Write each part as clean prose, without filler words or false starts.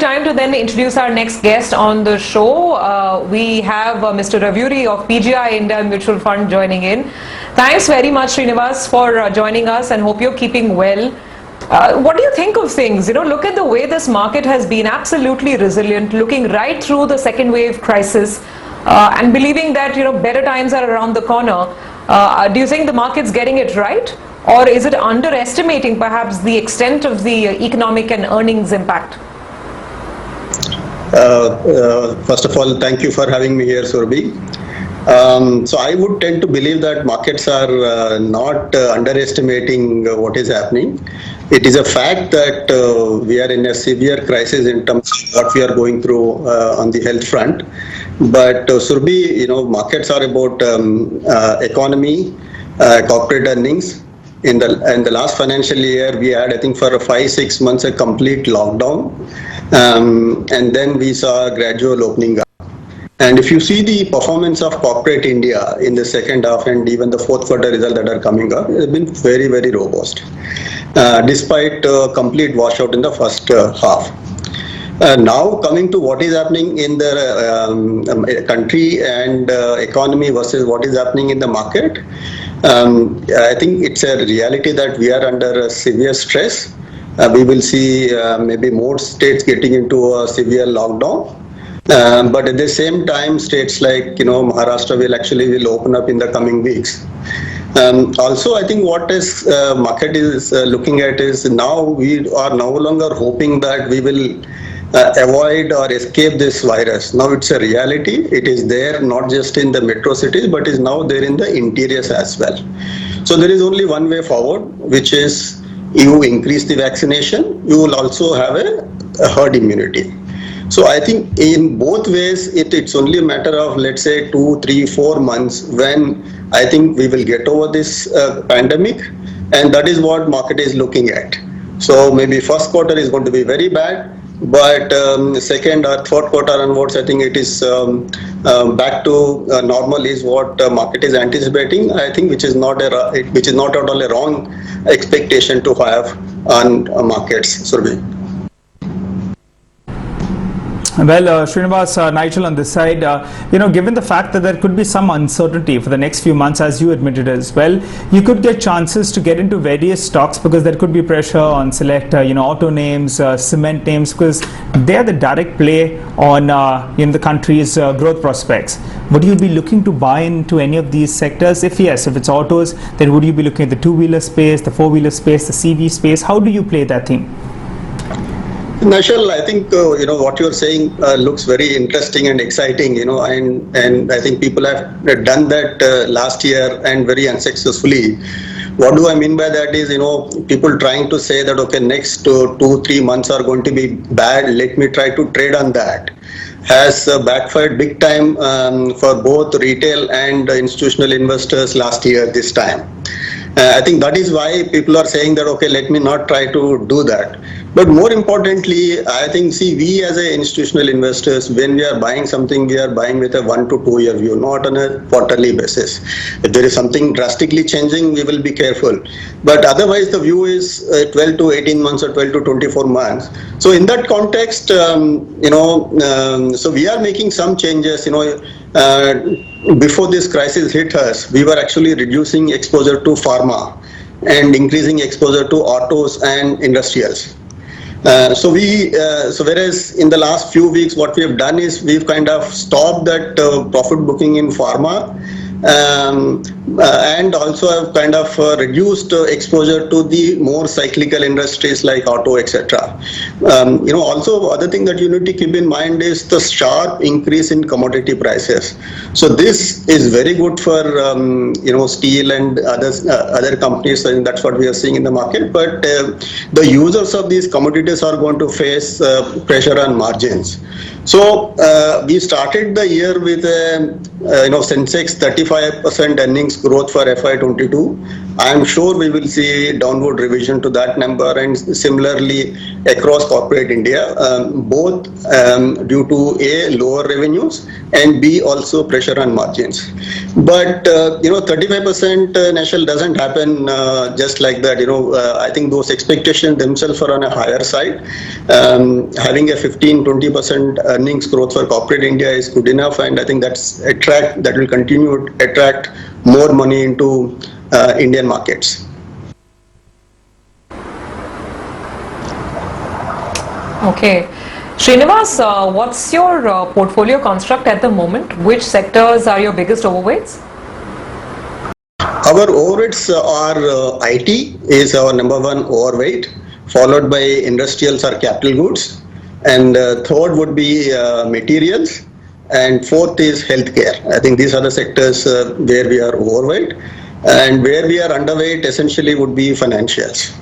time to then introduce our next guest on the show. We have Mr. Ravuri of PGI India Mutual Fund joining in. Thanks very much, Srinivas, for joining us, and hope you're keeping well. What do you think of things? Look at the way this market has been absolutely resilient, looking right through the second wave crisis, and believing that better times are around the corner. Do you think the market's getting it right? Or is it underestimating perhaps the extent of the economic and earnings impact? First of all, thank you for having me here, Surabhi. So I would tend to believe that markets are not underestimating what is happening. It is a fact that we are in a severe crisis in terms of what we are going through on the health front. But Surabhi, markets are about economy, corporate earnings. In the last financial year, we had, I think, for 5-6 months, a complete lockdown. And then we saw a gradual opening up. And if you see the performance of corporate India in the second half and even the fourth quarter results that are coming up, it's been very, very robust, despite complete washout in the first half. Now coming to what is happening in the country and economy versus what is happening in the market, I think it's a reality that we are under severe stress. We will see maybe more states getting into a severe lockdown. But at the same time, states like Maharashtra will open up in the coming weeks. Also, I think what is market is looking at is now we are no longer hoping that we will avoid or escape this virus. Now it's a reality. It is there not just in the metro cities, but is now there in the interiors as well. So there is only one way forward, which is you increase the vaccination, you will also have a herd immunity. So I think in both ways, it's only a matter of, let's say, 2, 3, 4 months when I think we will get over this pandemic, and that is what market is looking at. So maybe first quarter is going to be very bad, but second or third quarter onwards, I think it is back to normal is what market is anticipating. I think which is not at all a wrong expectation to have on markets, Surabhi. Well, Srinivas, Nigel on this side, given the fact that there could be some uncertainty for the next few months, as you admitted as well, you could get chances to get into various stocks because there could be pressure on select, auto names, cement names, because they are the direct play on, the country's growth prospects. Would you be looking to buy into any of these sectors? If yes, if it's autos, then would you be looking at the two-wheeler space, the four-wheeler space, the CV space? How do you play that theme? Nashal, I think what you're saying looks very interesting and exciting, and I think people have done that last year and very unsuccessfully. What do I mean by that is, people trying to say that, okay, next 2-3 months are going to be bad, let me try to trade on that, has backfired big time for both retail and institutional investors last year, this time. I think that is why people are saying that, okay, let me not try to do that. But more importantly, I think, we as institutional investors, when we are buying something, we are buying with a 1 to 2 year view, not on a quarterly basis. If there is something drastically changing, we will be careful. But otherwise, the view is 12 to 18 months or 12 to 24 months. So in that context, so we are making some changes, before this crisis hit us, we were actually reducing exposure to pharma and increasing exposure to autos and industrials. So whereas in the last few weeks, what we have done is we've kind of stopped that profit booking in pharma, and also have kind of reduced exposure to the more cyclical industries like auto, etc. Also other thing that you need to keep in mind is the sharp increase in commodity prices. So this is very good for steel and other companies, and that's what we are seeing in the market. But the users of these commodities are going to face pressure on margins. So we started the year with Sensex 35% earnings growth for FY22, I am sure we will see downward revision to that number, and similarly across corporate India, both due to A, lower revenues, and B, also pressure on margins. But 35% national doesn't happen just like that. I think those expectations themselves are on a higher side. Having a 15-20% earnings growth for corporate India is good enough, and I think that will continue to attract more money into Indian markets. Okay. Srinivas, what's your portfolio construct at the moment? Which sectors are your biggest overweights? Our overweights are IT is our number one overweight, followed by industrials or capital goods, and third would be materials, and fourth is healthcare. I think these are the sectors where we are overweight, and where we are underweight essentially would be financials.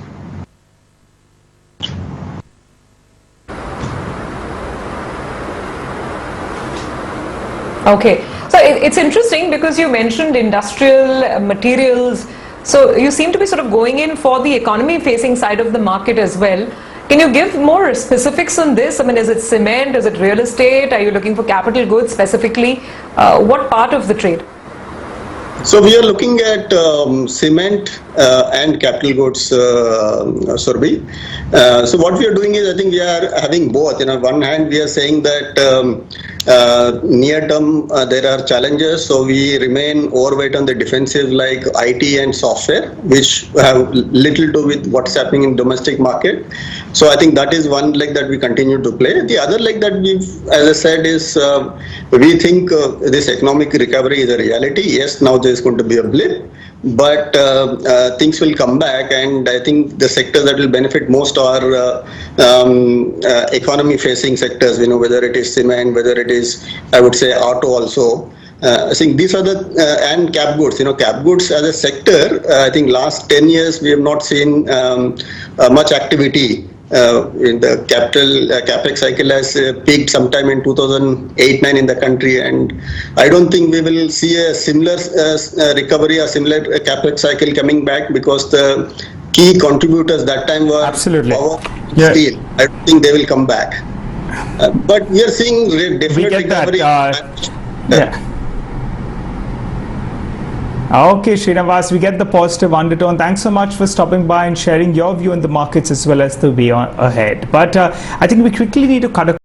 Okay, so it's interesting because you mentioned industrial materials. So you seem to be sort of going in for the economy facing side of the market as well. Can you give more specifics on this? I mean, is it cement? Is it real estate? Are you looking for capital goods specifically? What part of the trade? So we are looking at cement and capital goods, Surbhi. So what we are doing is, I think we are having both. On one hand, we are saying that near term there are challenges, so we remain overweight on the defensive like IT and software, which have little to do with what's happening in domestic market. So I think that is one leg that we continue to play. The other leg that as I said, is we think this economic recovery is a reality. Yes, now there's going to be a blip, but things will come back, and I think the sectors that will benefit most are economy facing sectors, whether it is cement, whether it is, I would say, auto also. I think these are and cap goods. Cap goods as a sector, I think last 10 years we have not seen much activity. In the capex cycle has peaked sometime in 2008-9 in the country, and I don't think we will see a similar recovery or similar capex cycle coming back, because the key contributors that time were absolutely power, steel. I don't think they will come back. But we are seeing definite recovery. Yeah. Okay, Srinivas, we get the positive undertone. Thanks so much for stopping by and sharing your view on the markets as well as the way ahead. But I think we quickly need to cut a